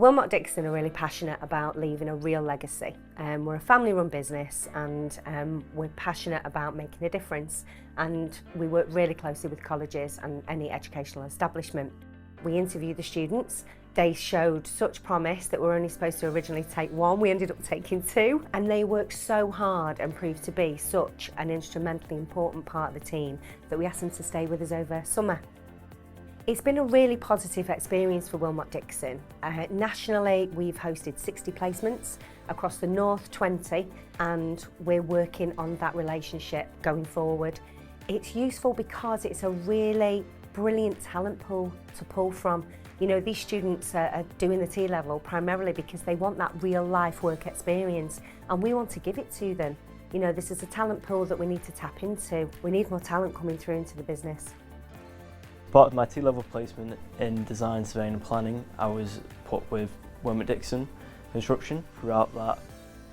Willmott Dixon are really passionate about leaving a real legacy. We're a family-run business and we're passionate about making a difference, and we work really closely with colleges and any educational establishment. We interview the students. They showed such promise that we were only supposed to originally take one. We ended up taking two, and they worked so hard and proved to be such an instrumentally important part of the team that we asked them to stay with us over summer. It's been a really positive experience for Willmott Dixon. Nationally, we've hosted 60 placements, across the North 20, and we're working on that relationship going forward. It's useful because it's a really brilliant talent pool to pull from. You know, these students are doing the T-level primarily because they want that real life work experience, and we want to give it to them. You know, this is a talent pool that we need to tap into. We need more talent coming through into the business. Part of my T-level placement in design, surveying and planning, I was put with Willmott Dixon Construction. Throughout that,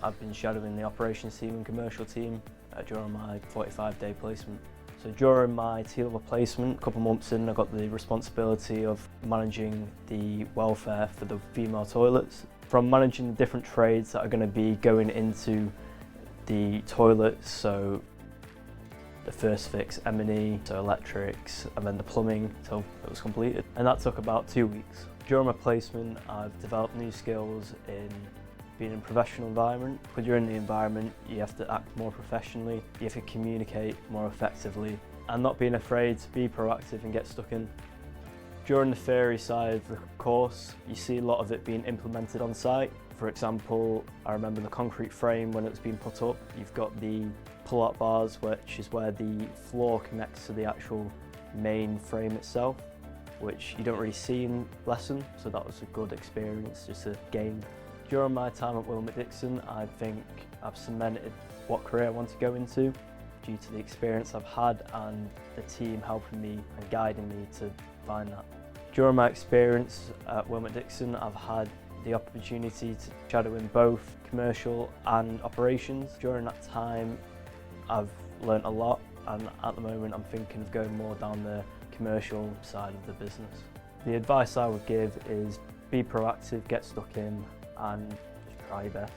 I've been shadowing the operations team and commercial team during my 45-day placement. So during my T-level placement, a couple of months in, I got the responsibility of managing the welfare for the female toilets. From managing the different trades that are going to be going into the toilets, so the first fix M&E, so electrics, and then the plumbing till it was completed. And that took about 2 weeks. During my placement, I've developed new skills in being in a professional environment. When you're in the environment, you have to act more professionally, you have to communicate more effectively, and not being afraid to be proactive and get stuck in. During the theory side of the course, you see a lot of it being implemented on site. For example, I remember the concrete frame when it was being put up, you've got the pull-out bars, which is where the floor connects to the actual main frame itself, which you don't really see in lesson, so that was a good experience just to gain. During my time at Willmott Dixon, I think I've cemented what career I want to go into due to the experience I've had and the team helping me and guiding me to find that. During my experience at Willmott Dixon, I've had the opportunity to shadow in both commercial and operations. During that time, I've learnt a lot, and at the moment I'm thinking of going more down the commercial side of the business. The advice I would give is be proactive, get stuck in, and just try your best.